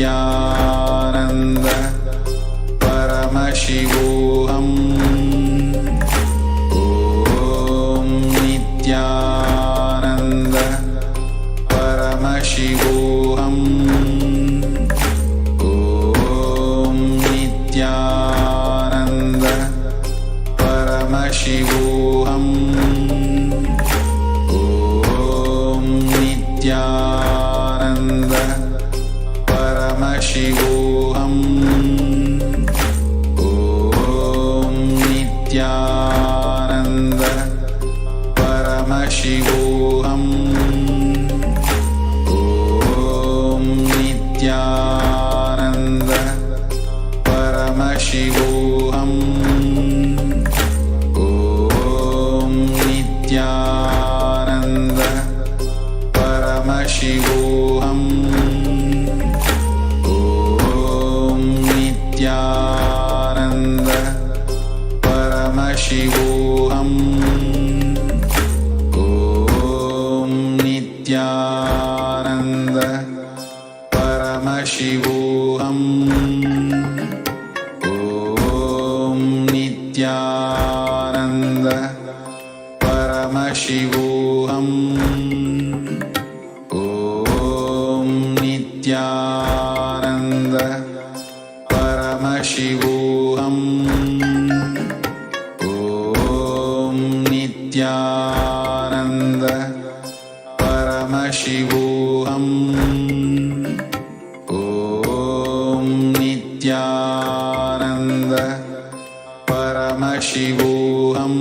Nithyananda Paramashivoham. Om Nithyananda Paramashivoham. Om Nithyananda Paramashivoham. Om Nithyananda Paramashivoham. Om Nithyananda Paramashivoham. Om Nithyananda Paramashivoham. Om Nithyananda Paramashivoham. Om Nithyananda Paramashivoham. Om Nithyananda Paramashivoham. Om Nithyananda Paramashivoham. Om Nithyananda Paramashivoham. Om Nithyananda Paramashivoham. Om Nithyananda Paramashivoham.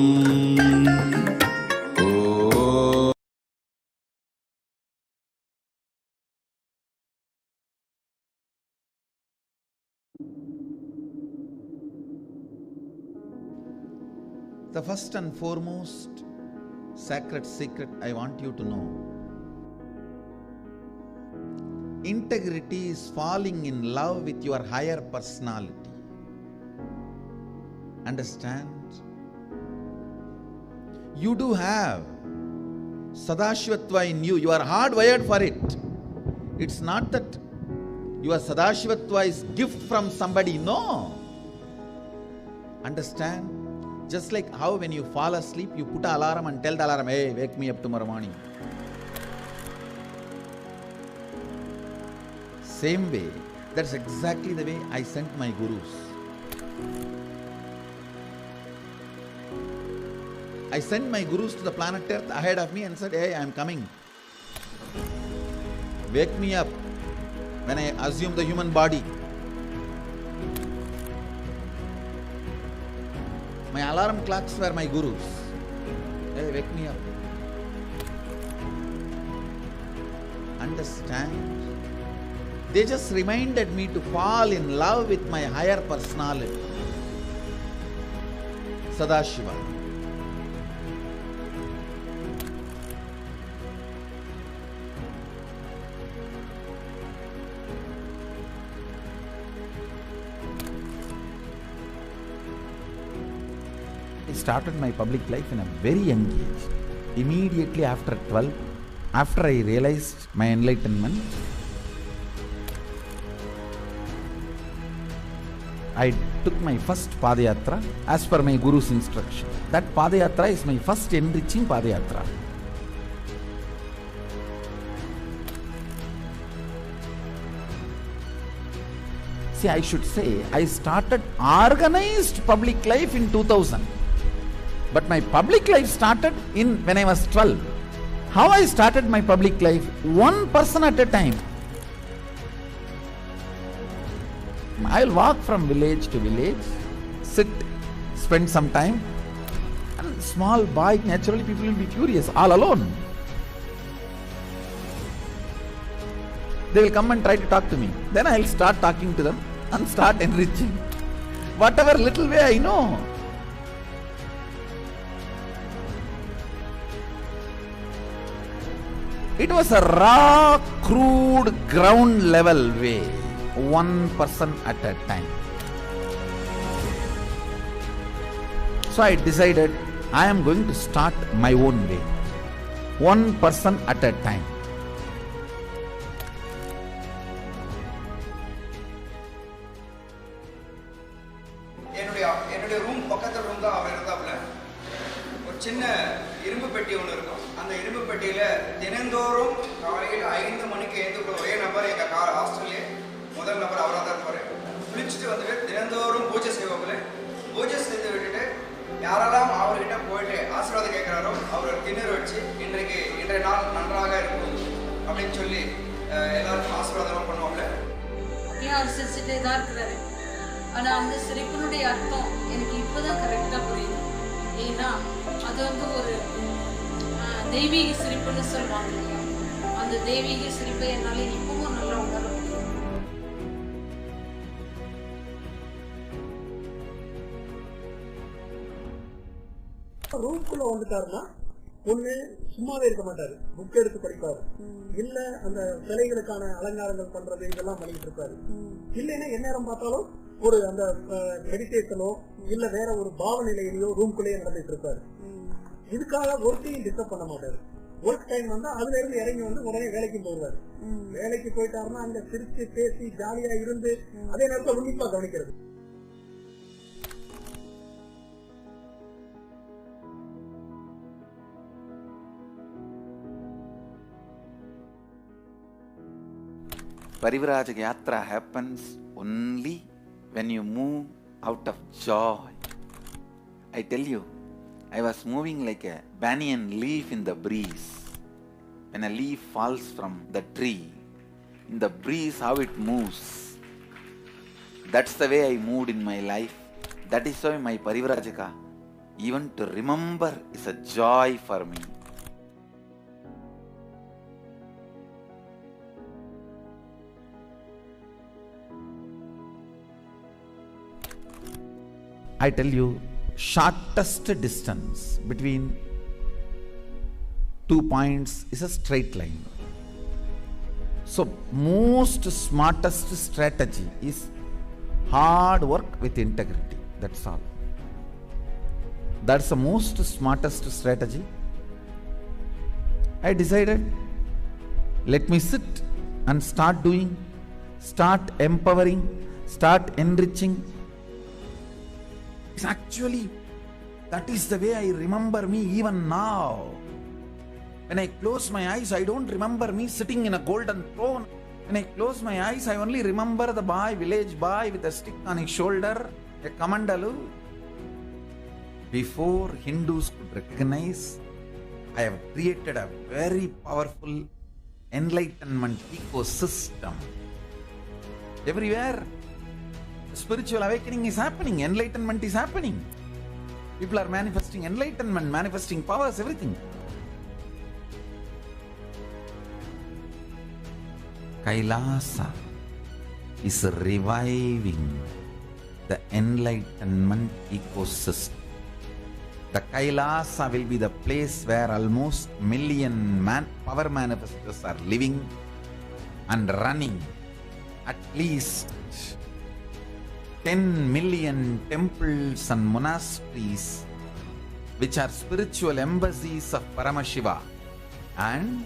The first and foremost sacred secret I want you to know: integrity is falling in love with your higher personality. Understand? You do have Sadashivatva in you. You are hardwired for it. It's not that your Sadashivatva is gift from somebody. No. Understand? Just like how when you fall asleep, you put an alarm and tell the alarm, hey, wake me up tomorrow morning. Same way, that's exactly the way I sent my gurus. I sent my gurus to the planet Earth ahead of me and said, hey, I am coming. Wake me up when I assume the human body. My alarm clocks were my gurus. Hey, wake me up. Understand? They just reminded me to fall in love with my higher personality, Sadashiva. I started my public life in a very young age. Immediately after 12, after I realized my enlightenment, I took my first Padayatra as per my Guru's instruction. That Padayatra is my first enriching Padayatra. See, I should say, I started organized public life in 2000. But my public life started when I was 12. How I started my public life? One person at a time. I'll walk from village to village, sit, spend some time. And small boy, naturally people will be curious, all alone. They will come and try to talk to me. Then I'll start talking to them and start enriching. Whatever little way I know. It was a raw, crude, ground level way. One person at a time. So I decided I am going to start my own way. One person at a time. என்னுடைய room பக்கத்து room தான் அவர் இருந்தாப்புல. ஒரு சின்ன இரும்பு பெட்டி ஒன்று இருக்கும். அந்த இரும்பு பெட்டியில் தினந்தோறும் காலையில் 5 மணிக்கு எழுந்து ஒரே நபர் எங்கள் ஹாஸ்டல்லே முதல் நபர் அவராக தான் இருப்பார். குளிச்சுட்டு வந்துட்டு தினந்தோறும் பூஜை செய்வாப்புல. பூஜை செய்து விட்டுட்டு யாரெல்லாம் அவர்கிட்ட போயிட்டு ஆசீர்வாதம் கேட்குறாரோ அவர் திண்ணூர் வச்சு இன்றைய நாள் நன்றாக இருக்கும் அப்படின்னு சொல்லி எல்லாருக்கும் ஆசீர்வாதம் பண்ணுவாப்புல. ஏன் அவர் சிரிச்சுட்டே தான் இருக்கிறாரு. ஆனால் அந்த சிரிப்பினுடைய அர்த்தம் எனக்கு இப்போதான் கரெக்டாக புரியுது. ஏன்னா அது ஒரு தெய்வீக சிரிப்புன்னு சொல்லுவாங்க இல்லையா, அந்த தெய்வீக சிரிப்பை என்னால் இப்பவும் நல்லா உணர முடியும். ரூம்குள்ள வந்துட்டாருன்னா ஒண்ணு சும்மாவே இருக்க மாட்டாரு, புக் எடுத்து படிப்பாரு, இல்ல அந்த சிலைகளுக்கான அலங்காரங்கள் பண்றது இதெல்லாம் பண்ணிட்டு இருப்பாரு. இல்லைன்னா எந்நேரம் பார்த்தாலும் ஒரு அந்த மெடிடேஷனோ இல்ல வேற ஒரு பாவநிலையிலயோ ரூம்குள்ளேயே நடந்துட்டு இருப்பாரு. இதுக்காக ஒர்க்கையும் டிஸ்டர்ப் பண்ண மாட்டாரு. ஒர்க் டைம் வந்தா அதுல இருந்து இறங்கி வந்து உடனே வேலைக்கு போடுவாரு. வேலைக்கு போயிட்டாருன்னா அங்க சிரிச்சு பேசி ஜாலியா இருந்து அதே நேரத்தில் உன்னிப்பா கவனிக்கிறது. Parivrajaka Yatra happens only when you move out of joy. I tell you, I was moving like a banyan leaf in the breeze. When a leaf falls from the tree, in the breeze how it moves. That's the way I moved in my life. That is why my Parivrajaka, even to remember, is a joy for me. I tell you, shortest distance between 2 points is a straight line. So most smartest strategy is hard work with integrity. That's all. That's the most smartest strategy. I decided, let me sit and start doing, start empowering, start enriching. Actually, that is the way I remember me even now. When I close my eyes, I don't remember me sitting in a golden throne. When I close my eyes, I only remember the boy, village boy with a stick on his shoulder, a kamandalu. Before Hindus could recognize, I have created a very powerful enlightenment ecosystem. Everywhere, spiritual awakening is happening, enlightenment is happening. People are manifesting enlightenment, manifesting powers, everything. KAILASA is reviving the enlightenment ecosystem. The KAILASA will be the place where almost million power manifestors are living and running. At least 10 million temples and monasteries, which are spiritual embassies of Paramashiva, and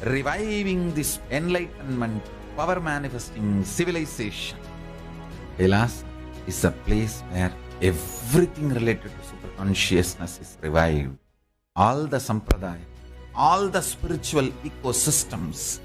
reviving this enlightenment, power manifesting civilization. KAILASA is a place where everything related to super consciousness is revived. All the sampradaya, all the spiritual ecosystems.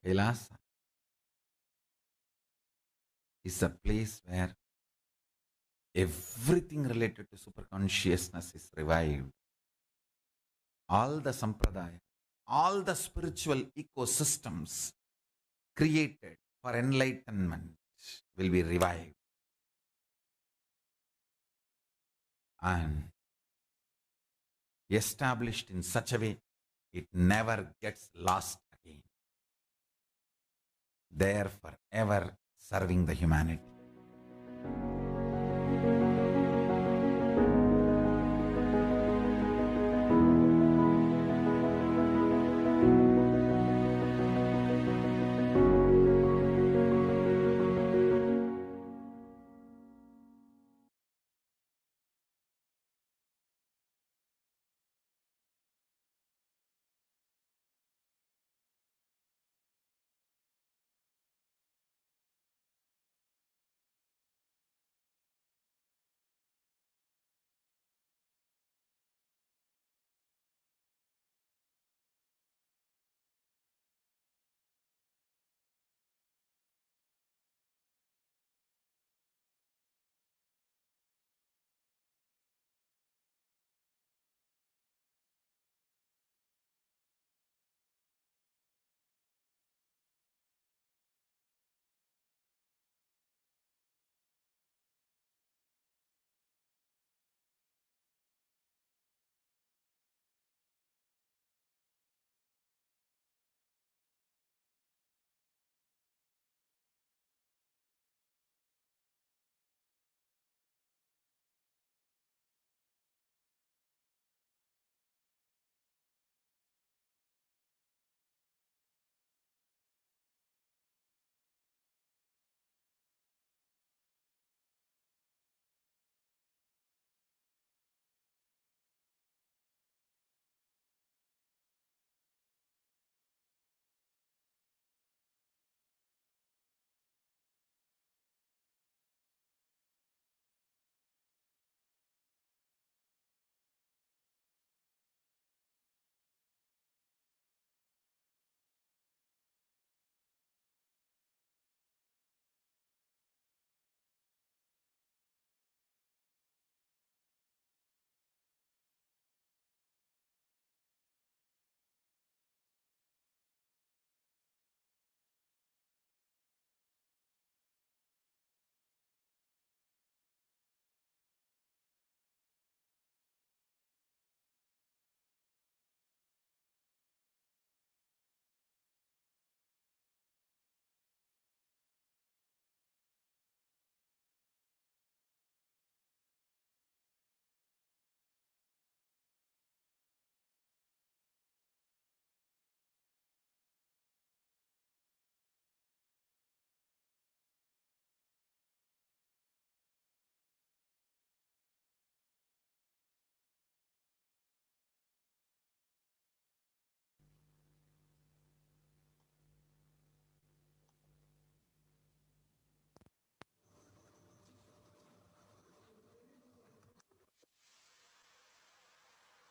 Kailasa is a place where everything related to superconsciousness is revived. All the sampradaya, all the spiritual ecosystems created for enlightenment will be revived. And established in such a way it never gets lost again. There forever serving the humanity.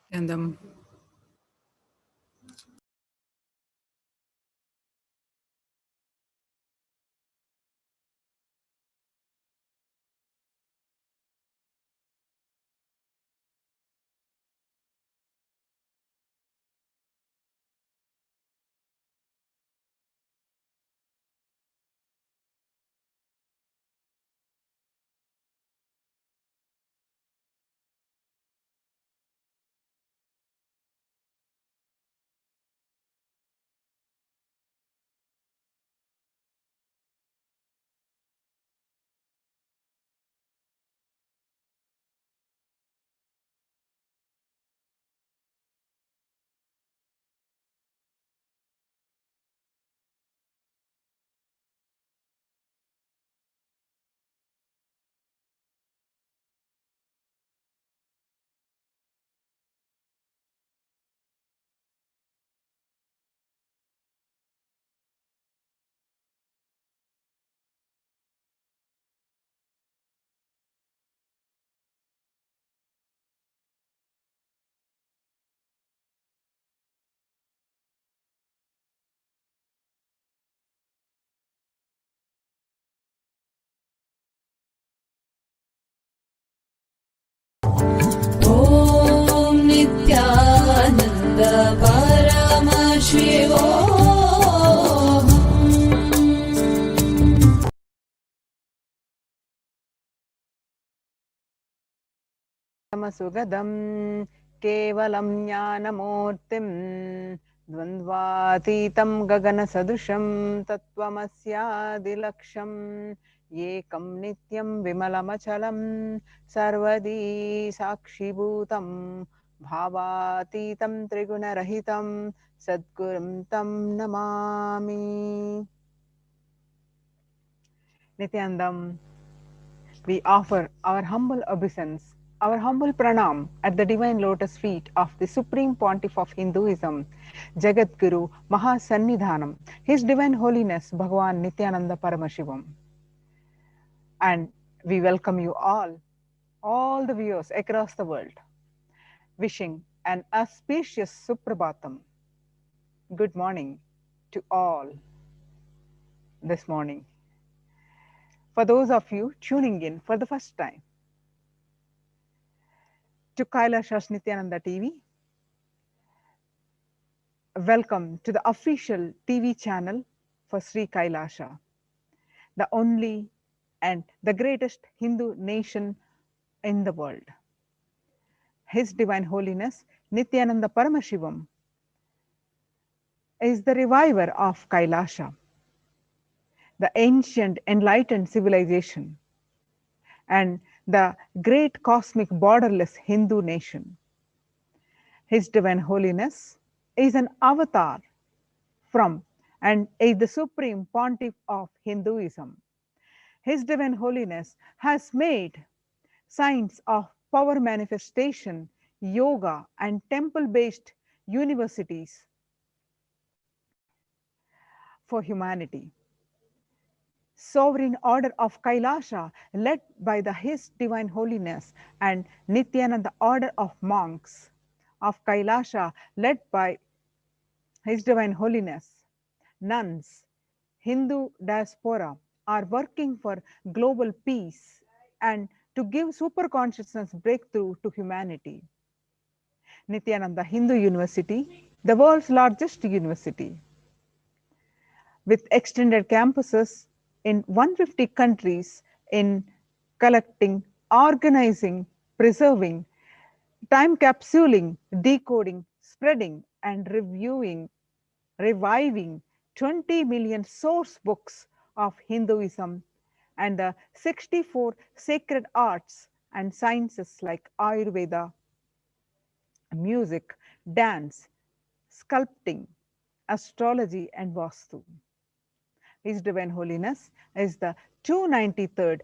And परमसुगदं केवलं ज्ञानमूर्तिं द्वन्द्वातीतं गगनसदृशं तत्त्वमस्यादिलक्ष्यम् एकं नित्यं विमलमचलं सर्वदी साक्षिभूतं भावातीतं त्रिगुणरहितं सद्गुरुं तं Namami. Nityanandam, we offer our humble obeisance, our humble pranam at the divine lotus feet of the Supreme Pontiff of Hinduism, Jagat Guru Mahasannidhanam, His Divine Holiness Bhagavan Nithyananda Paramashivam. And we welcome you all the viewers across the world, wishing an auspicious Suprabhatam. Good morning to all this morning. For those of you tuning in for the first time to KAILASA Nithyananda TV, welcome to the official TV channel for Sri KAILASA, the only and the greatest Hindu nation in the world. His Divine Holiness Nithyananda Paramashivam is the reviver of KAILASA, the ancient enlightened civilization, and the great cosmic borderless Hindu nation. His Divine Holiness is an avatar from and is the Supreme Pontiff of Hinduism. His Divine Holiness has made science of power manifestation, yoga, and temple-based universities for humanity. Sovereign order of KAILASA, led by His Divine Holiness, and Nithyananda order of monks of KAILASA, led by His Divine Holiness, nuns, Hindu diaspora, are working for global peace and to give super consciousness breakthrough to humanity. Nithyananda Hindu University, the world's largest university, with extended campuses in 150 countries in collecting, organizing, preserving, time capsuling, decoding, spreading, and reviving 20 million source books of Hinduism and the 64 sacred arts and sciences like Ayurveda, music, dance, sculpting, astrology, and Vastu. His Divine Holiness is the 293rd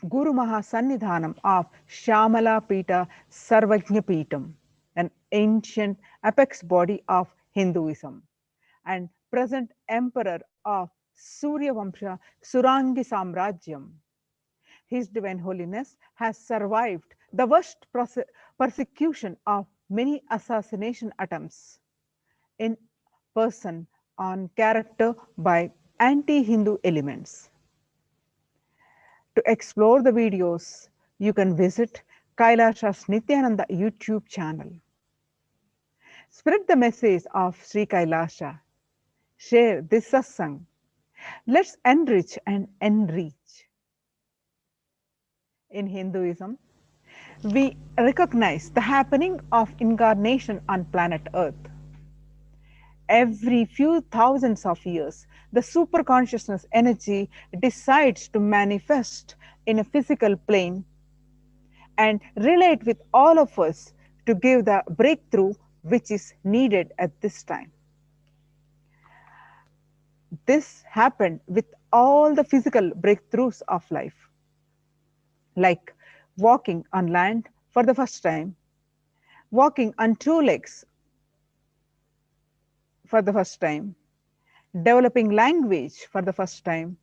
Guru Mahasannidhanam of Shamala Pita Sarvajna Pitam, an ancient apex body of Hinduism, and present emperor of Surya Vamsha Surangi Samrajyam. His Divine Holiness has survived the worst persecution of many assassination attempts in person on character by anti-Hindu elements. To explore the videos, you can visit KAILASA's Nithyananda YouTube channel. Spread the message of Sri KAILASA. Share this satsang. Let's enrich and enreach. In Hinduism, we recognize the happening of incarnation on planet Earth. Every few thousands of years, the super consciousness energy decides to manifest in a physical plane and relate with all of us to give the breakthrough which is needed at this time. This happened with all the physical breakthroughs of life, like walking on land for the first time, walking on two legs for the first time, developing language for the first time,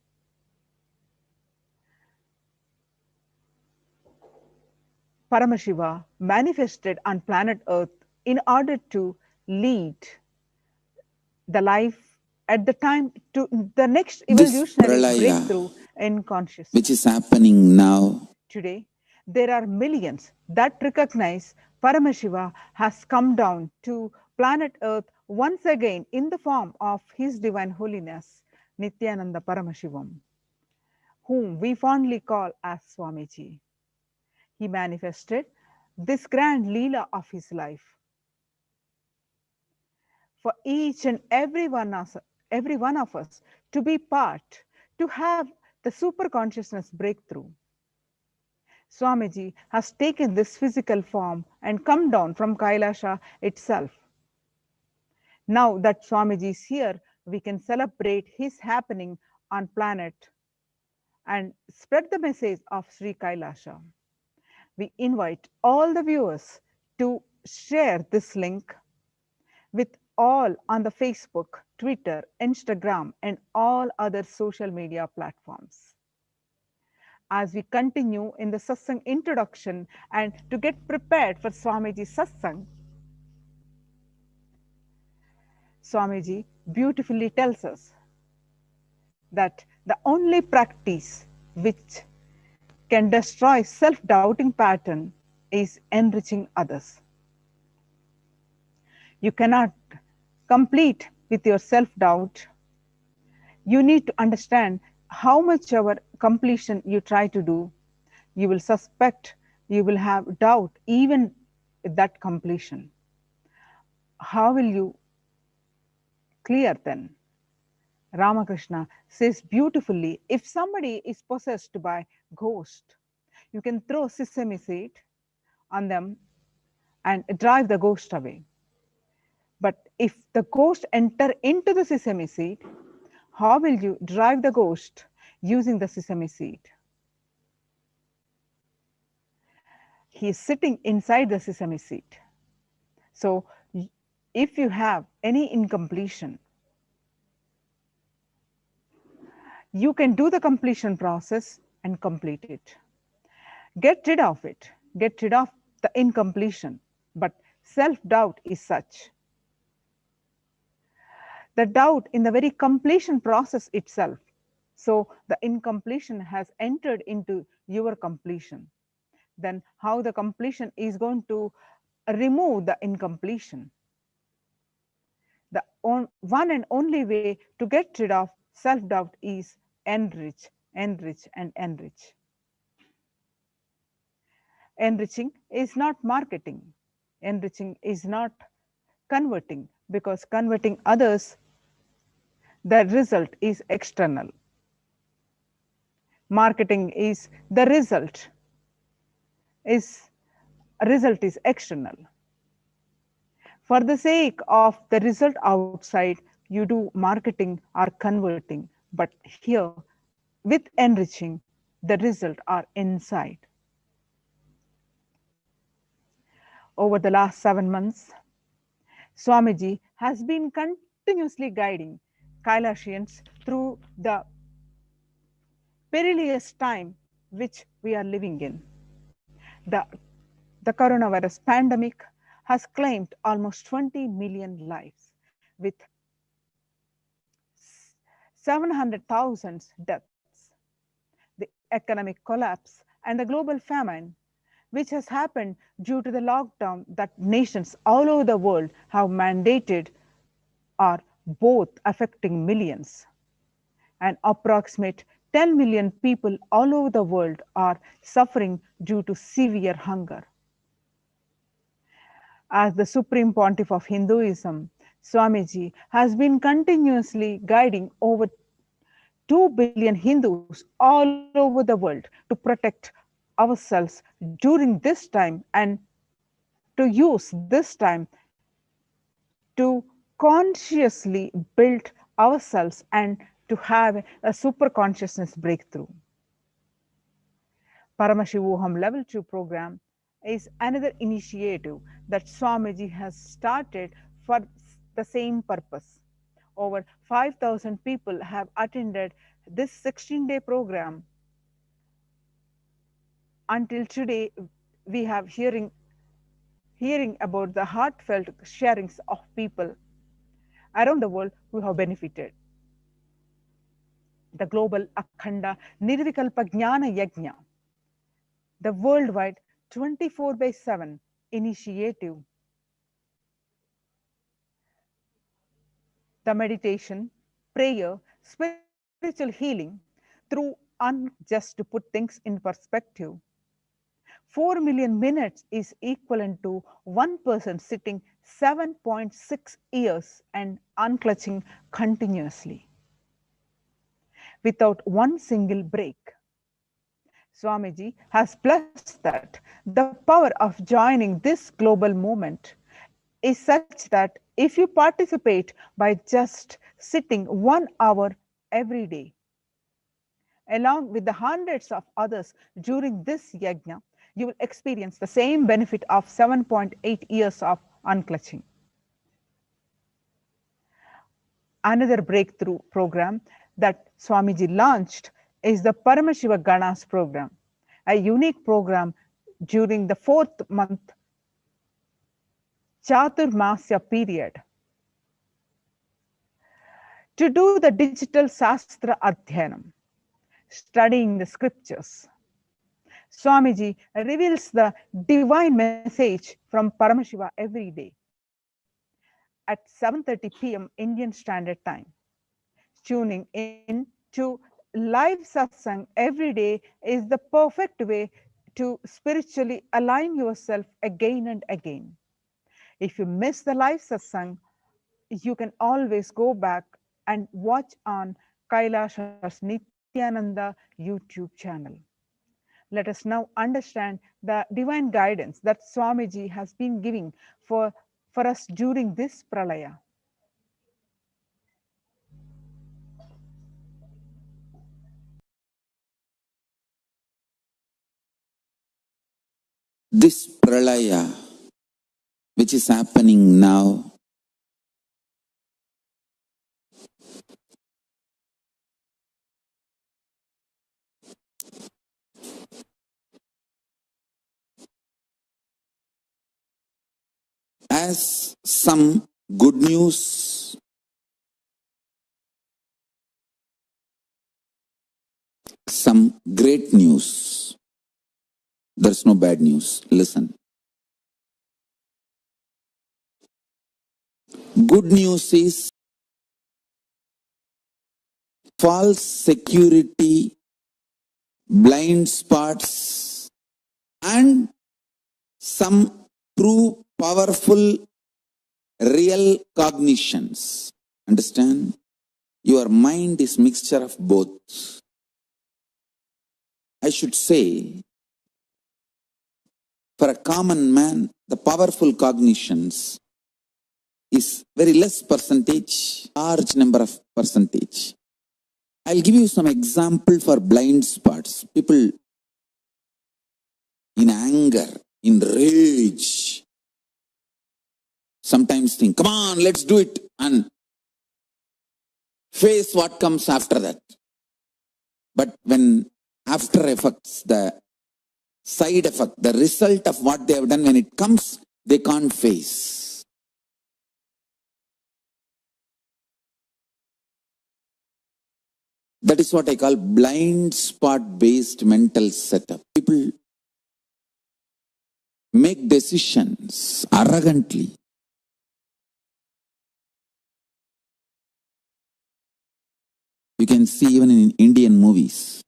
Paramashiva manifested on planet Earth in order to lead the life at the time to the next evolutionary breakthrough in consciousness, which is happening now. Today, there are millions that recognize Paramashiva has come down to planet Earth once again in the form of His Divine Holiness, Nithyananda Paramashivam, whom we fondly call as Swamiji. He manifested this grand Leela of his life. For each and every one of us to be part, to have the super consciousness breakthrough. Swamiji has taken this physical form and come down from Kailasa itself. Now that Swamiji is here, we can celebrate his happening on planet and spread the message of Sri Kailasa. We invite all the viewers to share this link with all on the Facebook, Twitter, Instagram, and all other social media platforms. As we continue in the Satsang introduction and to get prepared for Swamiji's Satsang, Swamiji beautifully tells us that the only practice which can destroy self-doubting pattern is enriching others. You cannot complete with your self-doubt. You need to understand how much our completion you try to do. You will suspect, you will have doubt even with that completion. How will you clear then? Ramakrishna says beautifully, if somebody is possessed by ghost, you can throw sesame seed on them and drive the ghost away. But if the ghost enter into the sesame seed, how will you drive the ghost using the sesame seed? He is sitting inside the sesame seed. So if you have any incompletion, you can do the completion process and complete it. Get rid of it. Get rid of the incompletion. But self-doubt is such. The doubt in the very completion process itself. So the incompletion has entered into your completion. Then how the completion is going to remove the incompletion? The one and only way to get rid of self-doubt is enrich, enrich, and enrich. Enriching is not marketing. Enriching is not converting, because converting others, the result is external. Marketing is the result is external. For the sake of the result outside, you do marketing or converting. But here, with enriching, the result are inside. Over the last 7 months, Swamiji has been continuously guiding Kailasians through the perilous time which we are living in. The coronavirus pandemic has claimed almost 20 million lives, with 700,000 deaths. The economic collapse and the global famine, which has happened due to the lockdown that nations all over the world have mandated, are both affecting millions. An approximate 10 million people all over the world are suffering due to severe hunger. As the Supreme Pontiff of Hinduism, Swamiji has been continuously guiding over 2 billion Hindus all over the world to protect ourselves during this time and to use this time to consciously build ourselves and to have a super consciousness breakthrough. Paramashivoham Level 2 program is another initiative that Swamiji has started for the same purpose. Over 5,000 people have attended this 16-day program. Until today, we have hearing about the heartfelt sharings of people around the world who have benefited. The global Akhanda Nirvikalpa Jnana Yajna, the worldwide 24/7 initiative, the meditation, prayer, spiritual healing through just to put things in perspective, 4 million minutes is equivalent to one person sitting 7.6 years and unclutching continuously without one single break. Swamiji has blessed that the power of joining this global movement is such that if you participate by just sitting 1 hour every day, along with the hundreds of others during this yajna, you will experience the same benefit of 7.8 years of unclutching. Another breakthrough program that Swamiji launched is the Paramashiva Ganas program, a unique program during the 4th month Chaturmasya period to do the digital Sastra Adhyanam, studying the scriptures. Swamiji reveals the divine message from Paramashiva every day at 7:30 p.m. Indian Standard Time. Tuning in to live satsang every day is the perfect way to spiritually align yourself again and again. If you miss the live satsang, you can always go back and watch on KAILASA's Nithyananda YouTube channel. Let us now understand the divine guidance that Swamiji has been giving for us during this pralaya. This pralaya, which is happening now, has some good news, some great news. There's no bad news. Listen. Good news is false security, blind spots, and some true, powerful, real cognitions. Understand? Your mind is mixture of both. I should say, for a common man, the powerful cognitions is very less percentage, large number of percentage. I'll give you some example for blind spots. People in anger, in rage, sometimes think, come on, let's do it, and face what comes after that. But when after effects, the side effect, the result of what they have done, when it comes, they can't face. That is what I call blind spot based mental setup. People make decisions arrogantly. You can see even in Indian movies.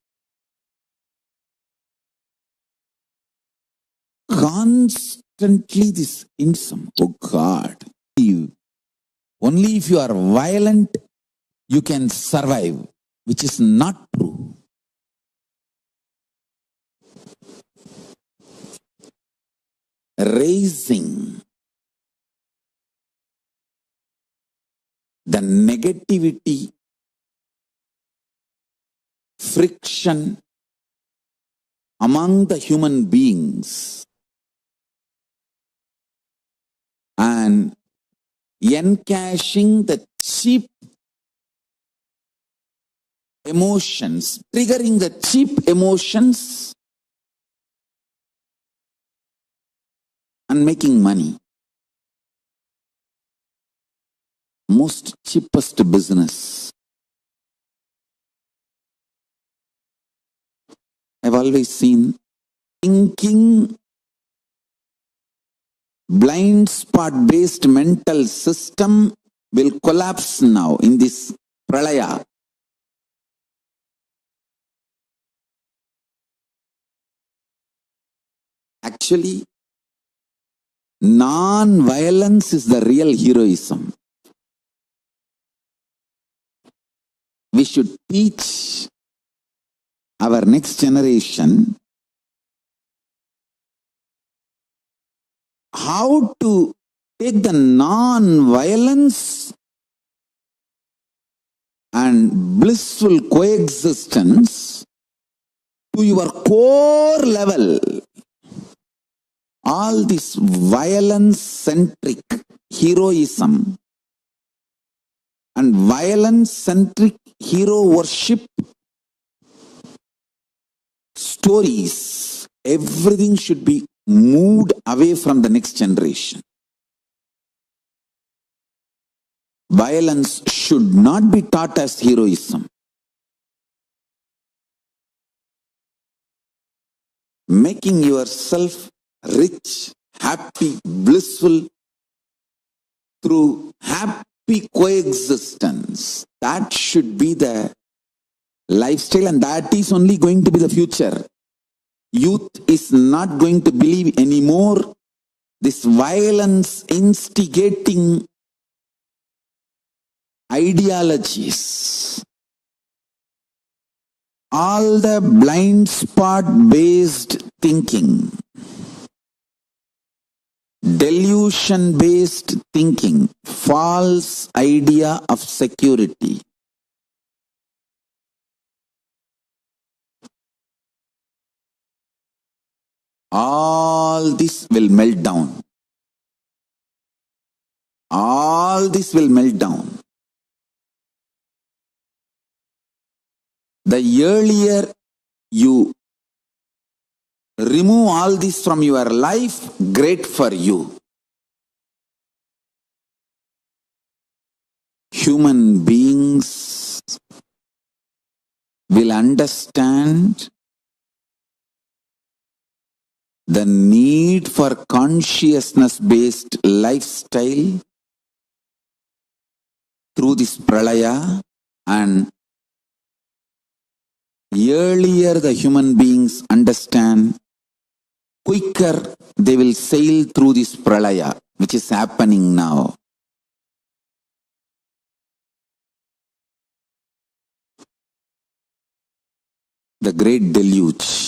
Constantly this insome. Oh God. Only if you are violent, you can survive, which is not true. Raising the negativity, friction among the human beings and encashing the cheap emotions, triggering the cheap emotions and making money. Most cheapest business. I've always seen thinking blind spot based mental system will collapse now in this pralaya. Actually, non-violence is the real heroism. We should teach our next generation how to take the non-violence and blissful coexistence to your core level. All this violence-centric heroism and violence-centric hero worship stories, everything should be moved away from the next generation. Violence should not be taught as heroism. Making yourself rich, happy, blissful through happy coexistence, that should be the lifestyle, and that is only going to be the future. Youth is not going to believe anymore this violence instigating ideologies. All the blind spot based thinking, delusion based thinking, false idea of security, all this will melt down. All this will melt down. The earlier you remove all this from your life, great for you. Human beings will understand the need for consciousness-based lifestyle through this pralaya, and earlier the human beings understand, quicker they will sail through this pralaya, which is happening now. The great deluge.